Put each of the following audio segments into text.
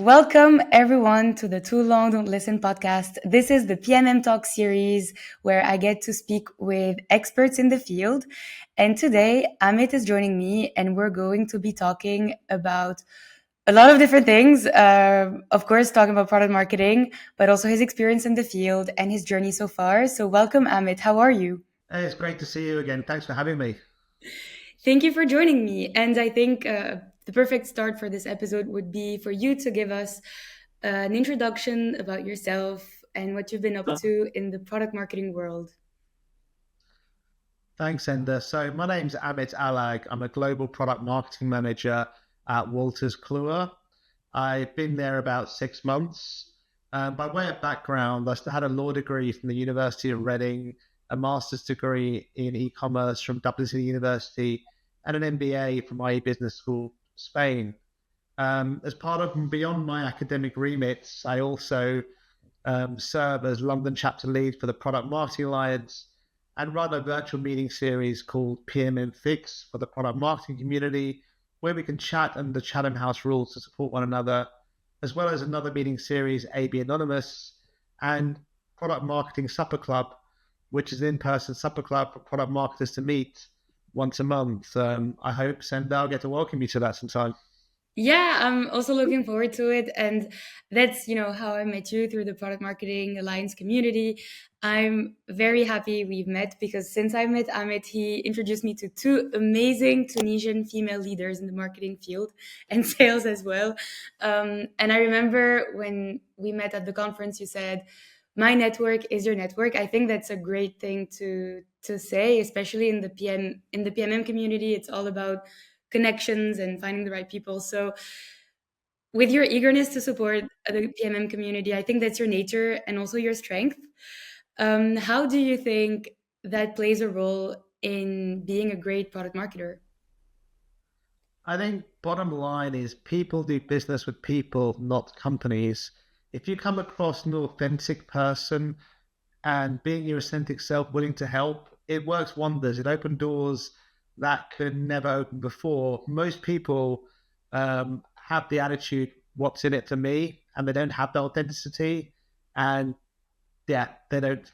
Welcome everyone to the Too Long Don't Listen podcast. This is the PMM Talk series where I get to speak with experts in the field. And today Amit is joining me and we're going to be talking about a lot of different things. Of course, talking about product marketing, but also his experience in the field and his journey so far. So welcome Amit. How are you? Hey, it's great to see you again. Thanks for having me. Thank you for joining me. And I think the perfect start for this episode would be for you to give us an introduction about yourself and what you've been up to in the product marketing world. Thanks, Ender. So my name's Amit Alagh. I'm a global product marketing manager at Wolters Kluwer. I've been there about 6 months. By way of background, I had a law degree from the University of Reading, a master's degree in e-commerce from Dublin City University, and an MBA from IE Business School, Spain. As part of and beyond my academic remits, I also serve as London chapter lead for the Product Marketing Alliance and run a virtual meeting series called PMM Fix for the product marketing community, where we can chat under Chatham House rules to support one another, as well as another meeting series, AB Anonymous, and Product Marketing Supper Club, which is an in-person supper club for product marketers to meet once a month. I hope, Senda, I'll get to welcome you to that sometime. Yeah, I'm also looking forward to it. And that's, how I met you through the Product Marketing Alliance community. I'm very happy we've met because since I met Amit, he introduced me to two amazing Tunisian female leaders in the marketing field and sales as well. And I remember when we met at the conference, you said, my network is your network. I think that's a great thing to say, especially in the PMM community. It's all about connections and finding the right people. So with your eagerness to support the PMM community, I think that's your nature and also your strength. How do you think that plays a role in being a great product marketer? I think bottom line is people do business with people, not companies. If you come across an authentic person and being your authentic self, willing to help, it works wonders. It opens doors that could never open before. Most people have the attitude, what's in it for me? And they don't have the authenticity. And yeah, they don't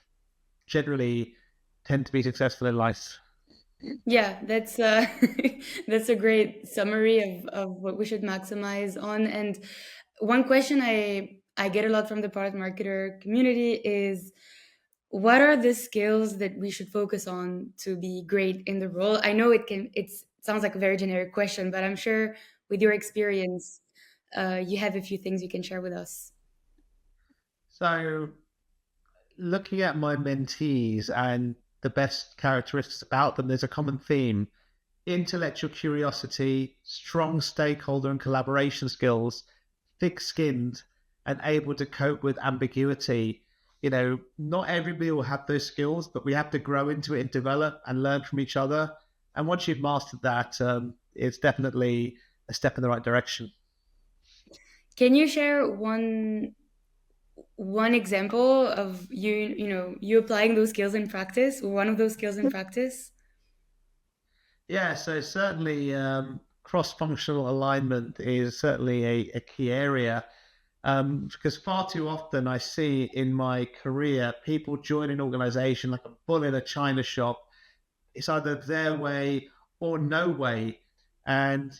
generally tend to be successful in life. Yeah, that's that's a great summary of what we should maximize on. And one question I get a lot from the product marketer community is what are the skills that we should focus on to be great in the role? I know it sounds like a very generic question, but I'm sure with your experience, you have a few things you can share with us. So looking at my mentees and the best characteristics about them, there's a common theme: intellectual curiosity, strong stakeholder and collaboration skills, thick skinned, and able to cope with ambiguity. Not everybody will have those skills, but we have to grow into it and develop and learn from each other. And once you've mastered that, it's definitely a step in the right direction. Can you share one example of you applying those skills in practice, or one of those skills in practice? Yeah, so certainly cross-functional alignment is certainly a key area, because far too often I see in my career people join an organization like a bull in a china shop. It's either their way or no way, and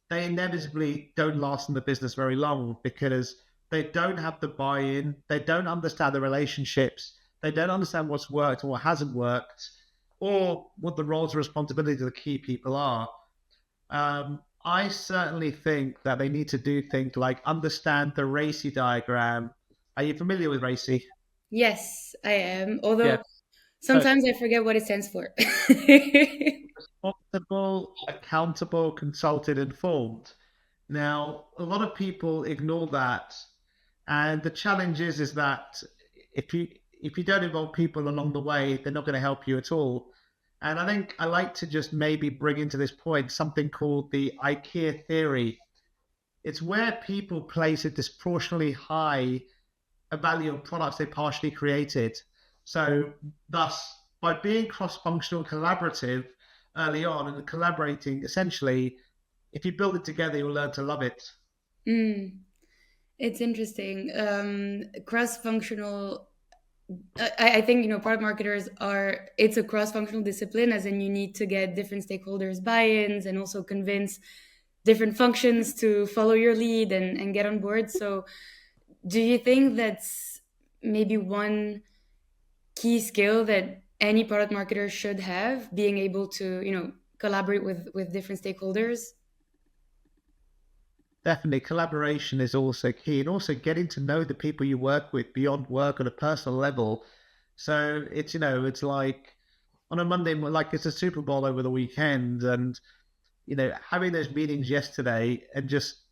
they inevitably don't last in the business very long because they don't have the buy-in, they don't understand the relationships, they don't understand what's worked and what hasn't worked, or what the roles and responsibilities of the key people are. I certainly think that they need to do things like understand the RACI diagram. Are you familiar with RACI? Yes, I am. Yeah. Although So sometimes I forget what it stands for. responsible, accountable, consulted, informed. Now, a lot of people ignore that, and the challenge is that if you don't involve people along the way, they're not going to help you at all. And I think I like to just maybe bring into this point something called the IKEA theory. It's where people place a disproportionately high a value of products they partially created. So, thus, by being cross-functional, collaborative early on and collaborating, essentially, if you build it together, you'll learn to love it. Mm. It's interesting. Cross-functional. I think product marketers are. It's a cross-functional discipline, as in you need to get different stakeholders' buy-ins and also convince different functions to follow your lead and get on board. So, do you think that's maybe one key skill that any product marketer should have, being able to collaborate with different stakeholders? Definitely, collaboration is also key, and also getting to know the people you work with beyond work on a personal level. So it's like on a Monday, like it's a Super Bowl over the weekend, and having those meetings yesterday and just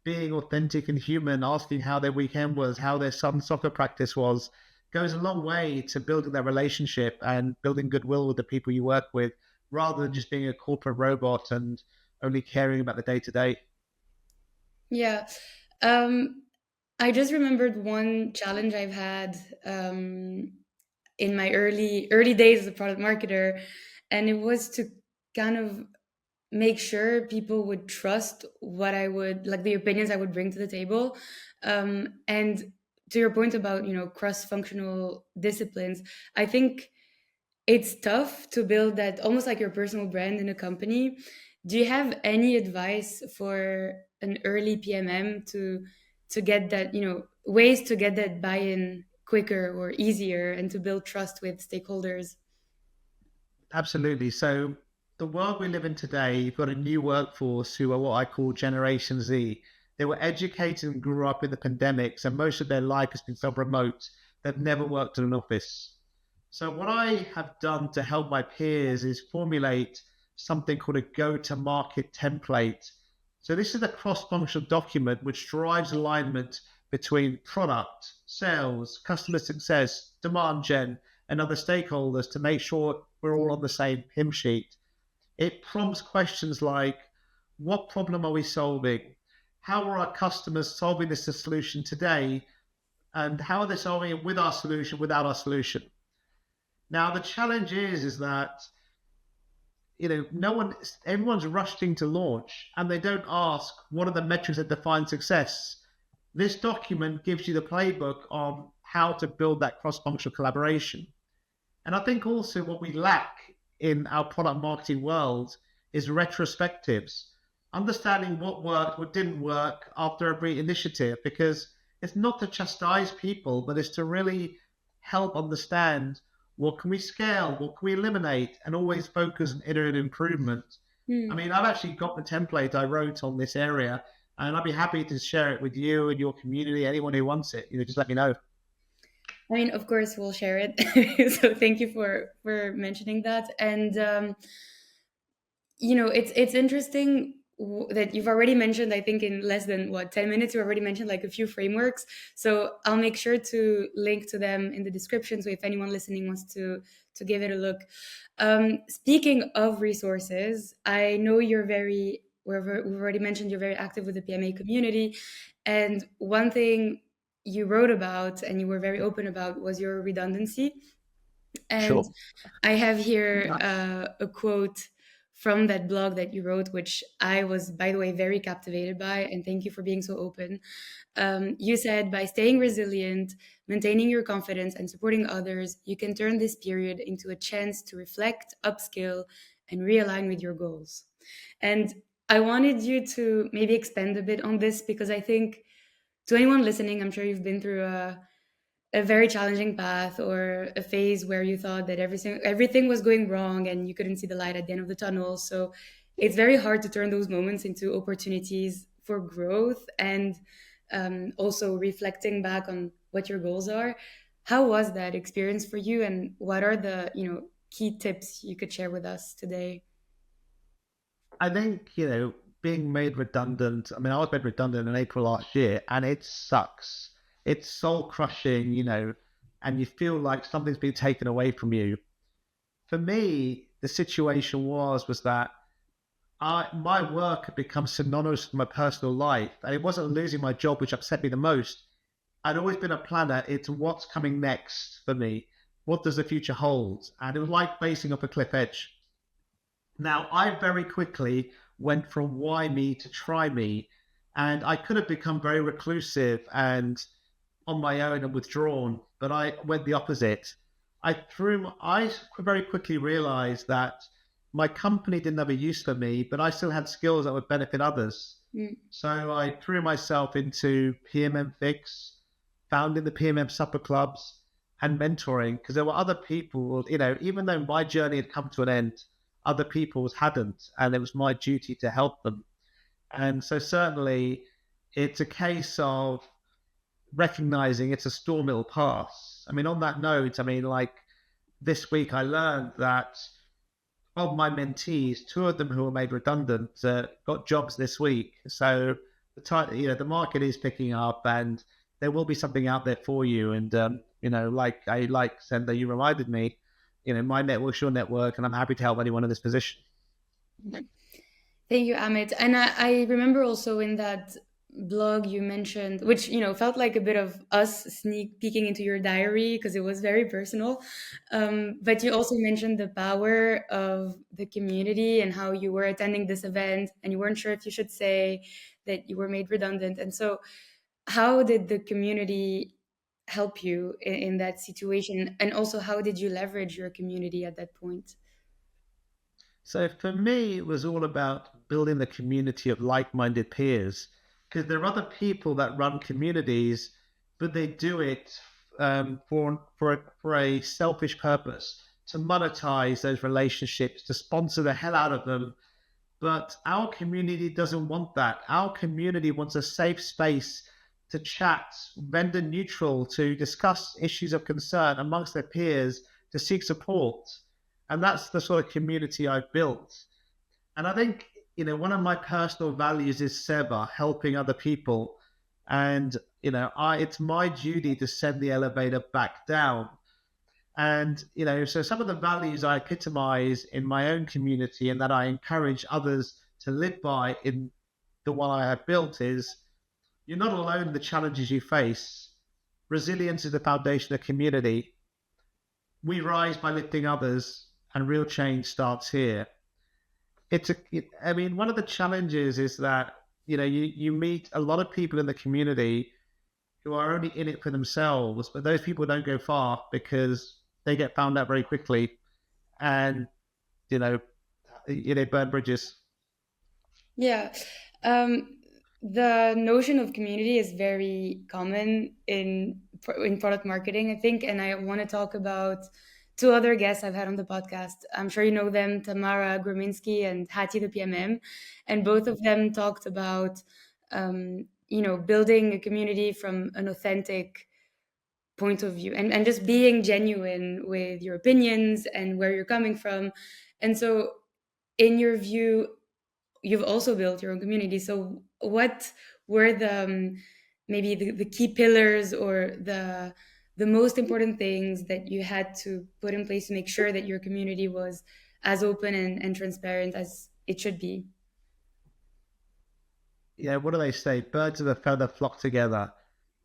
being authentic and human, asking how their weekend was, how their son's soccer practice was, goes a long way to building that relationship and building goodwill with the people you work with, rather than just being a corporate robot and only caring about the day to day. Yeah. Um, I just remembered one challenge I've had in my early days as a product marketer, and it was to kind of make sure people would trust what I would like, the opinions I would bring to the table. And to your point about cross-functional disciplines, I think it's tough to build that almost like your personal brand in a company. Do you have any advice for an early PMM to get that, ways to get that buy-in quicker or easier and to build trust with stakeholders? Absolutely. So the world we live in today, you've got a new workforce who are what I call Generation Z. They were educated and grew up in the pandemic, so most of their life has been so remote. They've never worked in an office. So what I have done to help my peers is formulate something called a go-to-market template. So this is a cross-functional document which drives alignment between product, sales, customer success, demand gen, and other stakeholders to make sure we're all on the same hymn sheet. It prompts questions like, what problem are we solving? How are our customers solving this solution today? And how are they solving it with our solution, without our solution? Now, the challenge is that no one, everyone's rushing to launch, and they don't ask what are the metrics that define success. This document gives you the playbook on how to build that cross-functional collaboration. And I think also what we lack in our product marketing world is retrospectives, understanding what worked, what didn't work after every initiative, because it's not to chastise people, but it's to really help understand what can we scale, what can we eliminate, and always focus on iterative improvement. I Hmm. mean, I've actually got the template I wrote on this area, and I'd be happy to share it with you and your community, anyone who wants it. Just let me know. I mean, of course, we'll share it. So thank you for mentioning that. And it's interesting that you've already mentioned, I think in less than 10 minutes, you already mentioned like a few frameworks. So I'll make sure to link to them in the description. So if anyone listening wants to give it a look. Speaking of resources, I know we've already mentioned you're very active with the PMA community. And one thing you wrote about and you were very open about was your redundancy. And Sure. I have here a quote from that blog that you wrote, which I was, by the way, very captivated by. And thank you for being so open. You said, by staying resilient, maintaining your confidence, and supporting others, you can turn this period into a chance to reflect, upskill, and realign with your goals. And I wanted you to maybe expand a bit on this because I think to anyone listening, I'm sure you've been through a very challenging path or a phase where you thought that everything was going wrong and you couldn't see the light at the end of the tunnel. So it's very hard to turn those moments into opportunities for growth and also reflecting back on what your goals are. How was that experience for you, and what are the key tips you could share with us today? I think, being made redundant. I mean, I was made redundant in April last year, and it sucks. It's soul crushing, and you feel like something's been taken away from you. For me, the situation was that my work had become synonymous with my personal life, and it wasn't losing my job which upset me the most. I'd always been a planner. It's what's coming next for me. What does the future hold? And it was like facing up a cliff edge. Now, I very quickly went from why me to try me. And I could have become very reclusive and on my own and withdrawn, but I went the opposite. I very quickly realized that my company didn't have a use for me, but I still had skills that would benefit others. Mm. So I threw myself into PMM Fix, founding the PMM supper clubs, and mentoring because there were other people, even though my journey had come to an end, other people's hadn't, and it was my duty to help them. And so certainly it's a case of recognizing it's a storm it'll pass. I mean, on that note, I mean, like this week I learned that of my mentees, two of them who were made redundant got jobs this week. So the market is picking up, and there will be something out there for you. And like Sender, you reminded me, my network's your network, and I'm happy to help anyone in this position. Thank you, Amit. And I remember also in that blog you mentioned, which felt like a bit of us sneak peeking into your diary because it was very personal. But you also mentioned the power of the community and how you were attending this event and you weren't sure if you should say that you were made redundant. And so, how did the community help you in that situation? And also, how did you leverage your community at that point? So for me, it was all about building the community of like-minded peers, because there are other people that run communities, but they do it for a selfish purpose to monetize those relationships, to sponsor the hell out of them. But our community doesn't want that. Our community wants a safe space to chat, vendor neutral, to discuss issues of concern amongst their peers, to seek support. And that's the sort of community I've built. And I think, one of my personal values is Seva, helping other people. And, it's my duty to send the elevator back down. And, so some of the values I epitomize in my own community and that I encourage others to live by in the one I have built is you're not alone in the challenges you face. Resilience is the foundation of community. We rise by lifting others, and real change starts here. I mean, one of the challenges is that, you meet a lot of people in the community who are only in it for themselves, but those people don't go far because they get found out very quickly, and you know, burn bridges. Yeah. Um, the notion of community is very common in product marketing, I think, and I want to talk about two other guests I've had on the podcast. I'm sure you know them, Tamara Grominski and Hattie the PMM, and both of them talked about building a community from an authentic point of view and just being genuine with your opinions and where you're coming from. And so, in your view, you've also built your own community. So what were maybe the key pillars or the most important things that you had to put in place to make sure that your community was as open and transparent as it should be? Yeah, what do they say? Birds of a feather flock together.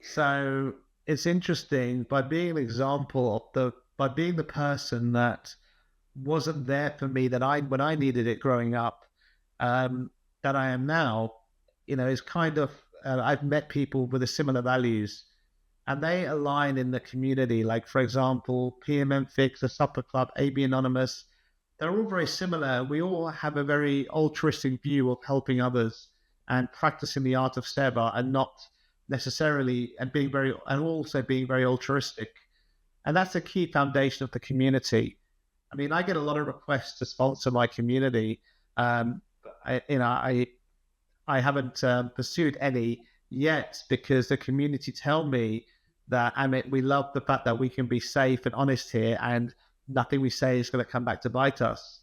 So it's interesting by being an example of by being the person that wasn't there for me that I when I needed it growing up, that I am now. Is kind of I've met people with a similar values, and they align in the community. Like for example, PMM Fix, the Supper Club, AB Anonymous. They're all very similar. We all have a very altruistic view of helping others and practicing the art of seva, and not necessarily and also being very altruistic. And that's a key foundation of the community. I mean, I get a lot of requests to sponsor my community. I haven't pursued any yet because the community tell me that we love the fact that we can be safe and honest here, and nothing we say is going to come back to bite us.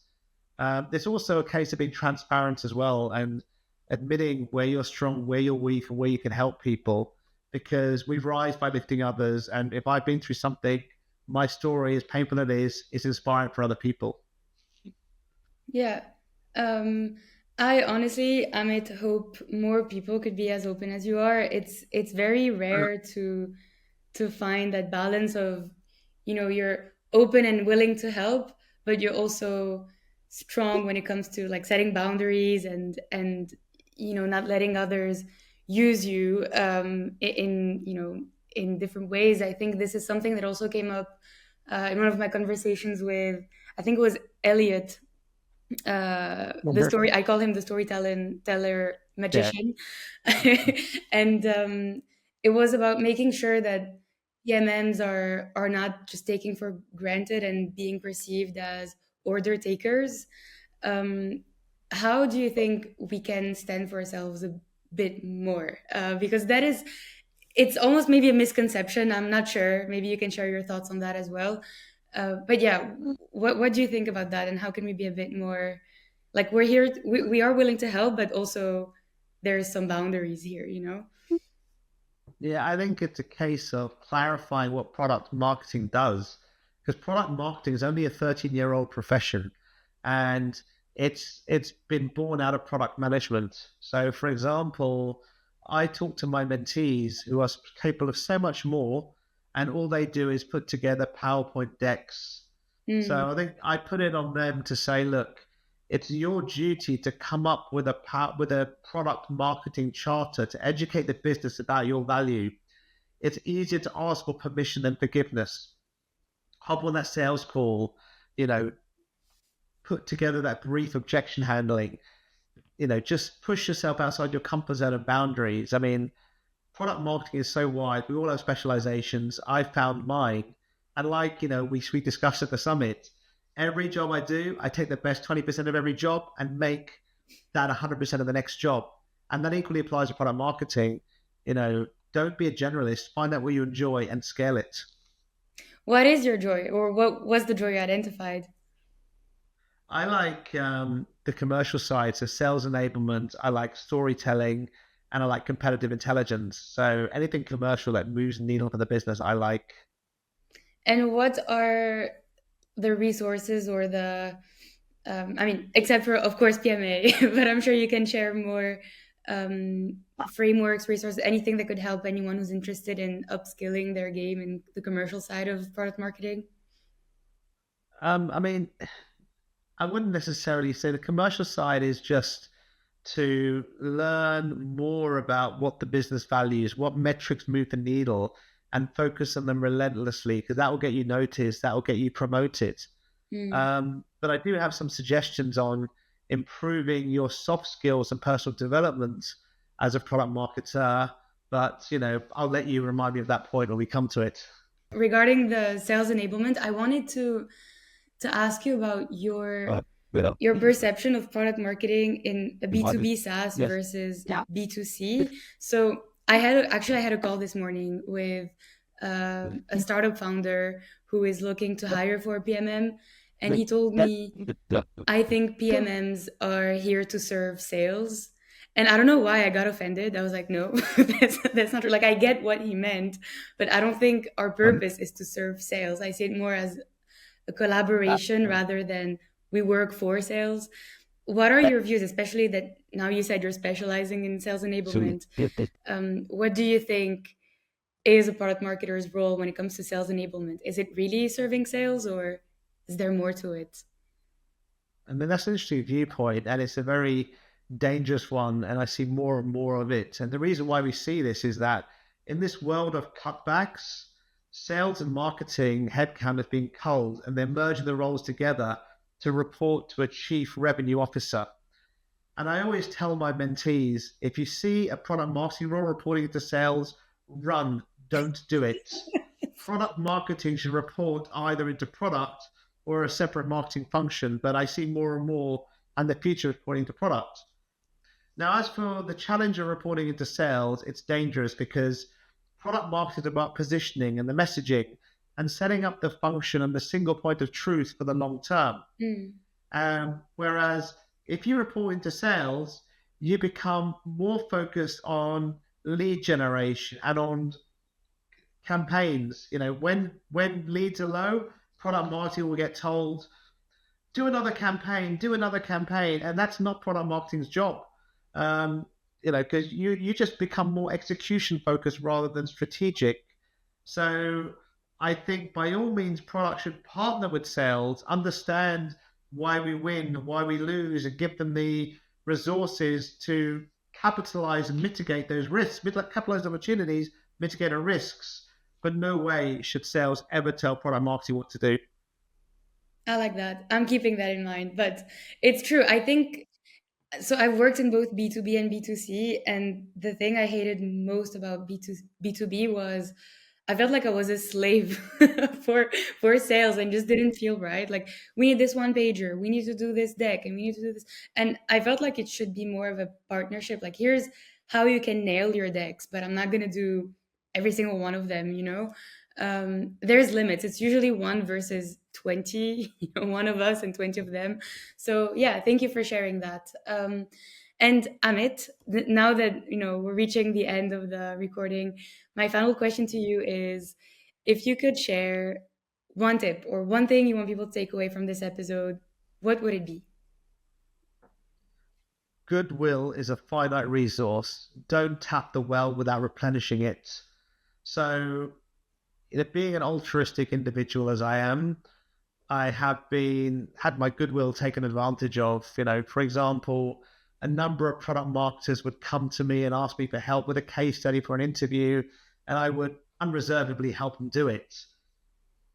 There's also a case of being transparent as well and admitting where you're strong, where you're weak, and where you can help people. Because we rise by lifting others, and if I've been through something, my story, as painful as it is inspiring for other people. Yeah. Um, I honestly, Amit, hope more people could be as open as you are. It's very rare to find that balance of, you're open and willing to help, but you're also strong when it comes to like setting boundaries and not letting others use you in in different ways. I think this is something that also came up in one of my conversations with, I think it was Elliot, the Mhm. story, I call him the storytelling teller Yeah. magician. And it was about making sure that PMMs are not just taken for granted and being perceived as order takers. um, how do you think we can stand for ourselves a bit more? Because that is, it's almost maybe a misconception. I'm not sure. Maybe you can share your thoughts on that as well. But yeah, what do you think about that, and how can we be a bit more like, we're here, we are willing to help, but also there's some boundaries here, you know? Yeah, I think it's a case of clarifying what product marketing does, because product marketing is only a 13-year-old profession, and it's been born out of product management. So, for example, I talk to my mentees who are capable of so much more, and all they do is put together PowerPoint decks. Mm. So I think I put it on them to say, look, it's your duty to come up with with a product marketing charter to educate the business about your value. It's easier to ask for permission than forgiveness. Hop on that sales call, you know, put together that brief objection handling, just push yourself outside your comfort zone and boundaries. I mean, product marketing is so wide. We all have specializations. I've found mine. And like, we discussed at the summit, every job I do, I take the best 20% of every job and make that 100% of the next job. And that equally applies to product marketing. You know, don't be a generalist. Find out what you enjoy and scale it. What is your joy, or what was the joy you identified? I like the commercial side, so sales enablement. I like storytelling, and I like competitive intelligence. So anything commercial that moves the needle for the business, I like. And what are the resources or the I mean, except for of course PMA, but I'm sure you can share more frameworks, resources, anything that could help anyone who's interested in upskilling their game in the commercial side of product marketing. I mean, I wouldn't necessarily say the commercial side is just to learn more about what the business values, what metrics move the needle, and focus on them relentlessly, because that will get you noticed, that will get you promoted. Mm. But I do have some suggestions on improving your soft skills and personal development as a product marketer. But I'll let you remind me of that point when we come to it. Regarding the sales enablement, I wanted to ask you about your perception of product marketing in a B2B SaaS versus B2C. So I had a call this morning with a startup founder who is looking to hire for a PMM, and he told me, I think PMMs are here to serve sales. And I don't know why I got offended. I was like, no, that's not true. Like, I get what he meant, but I don't think our purpose is to serve sales. I see it more as a collaboration rather than we work for sales. What are your views, especially that now you said you're specializing in sales enablement? What do you think is a product marketer's role when it comes to sales enablement? Is it really serving sales, or is there more to it? I mean, that's an interesting viewpoint, and it's a very dangerous one, and I see more and more of it. And the reason why we see this is that in this world of cutbacks, sales and marketing headcount has been culled, and they're merging the roles together to report to a chief revenue officer. And I always tell my mentees, if you see a product marketing role reporting to sales, run, don't do it. Product marketing should report either into product or a separate marketing function, but I see more and more and the future reporting to product. Now, as for the challenge of reporting into sales, it's dangerous because product marketing is about positioning and the messaging and setting up the function and the single point of truth for the long term. Mm. Whereas if you report into sales, you become more focused on lead generation and on campaigns. When leads are low, product marketing will get told, do another campaign, and that's not product marketing's job. Because you just become more execution focused rather than strategic. So I think by all means, product should partner with sales, understand why we win, why we lose, and give them the resources to capitalize and mitigate those risks, capitalize opportunities, mitigate our risks. But no way should sales ever tell product marketing what to do. I like that. I'm keeping that in mind. But it's true. I think so. I've worked in both B2B and B2C, and the thing I hated most about B2B was I felt like I was a slave for for sales and just didn't feel right. Like we need this one pager, we need to do this deck, and we need to do this. And I felt like it should be more of a partnership. Like here's how you can nail your decks, but I'm not gonna do every single one of them. There's limits. It's usually one versus 20. One of us and 20 of them. So yeah, thank you for sharing that. And Amit, now that we're reaching the end of the recording, my final question to you is if you could share one tip or one thing you want people to take away from this episode, what would it be? Goodwill is a finite resource. Don't tap the well without replenishing it. So, being an altruistic individual as I am, I have had my goodwill taken advantage of. For example, a number of product marketers would come to me and ask me for help with a case study for an interview, and I would unreservedly help them do it.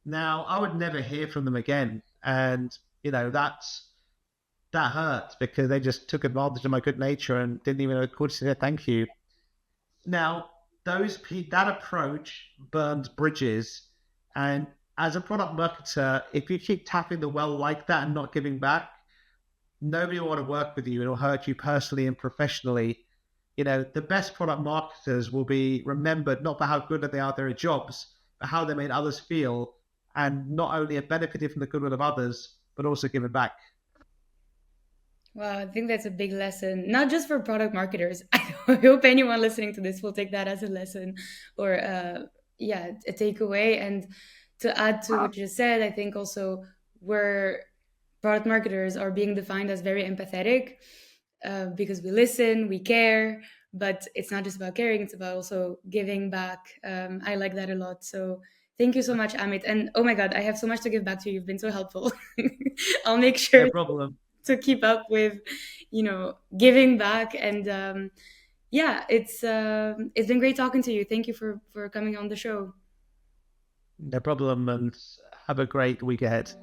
Now, I would never hear from them again, and that hurt because they just took advantage of my good nature and didn't even call to say thank you. Now, that approach burns bridges, and as a product marketer, if you keep tapping the well like that and not giving back, nobody will want to work with you. It'll hurt you personally and professionally. The best product marketers will be remembered not for how good they are at their jobs, but how they made others feel, and not only have benefited from the goodwill of others, but also given back. Wow, I think that's a big lesson, not just for product marketers. I hope anyone listening to this will take that as a lesson or, yeah, a takeaway. And to add to what you just said, I think also where product marketers are being defined as very empathetic because we listen, we care, but it's not just about caring, it's about also giving back. I like that a lot. So thank you so much, Amit. And oh my God, I have so much to give back to you. You've been so helpful. I'll make No sure problem. to keep up with giving back. And yeah, it's been great talking to you. Thank you for coming on the show. No problem. And have a great week ahead.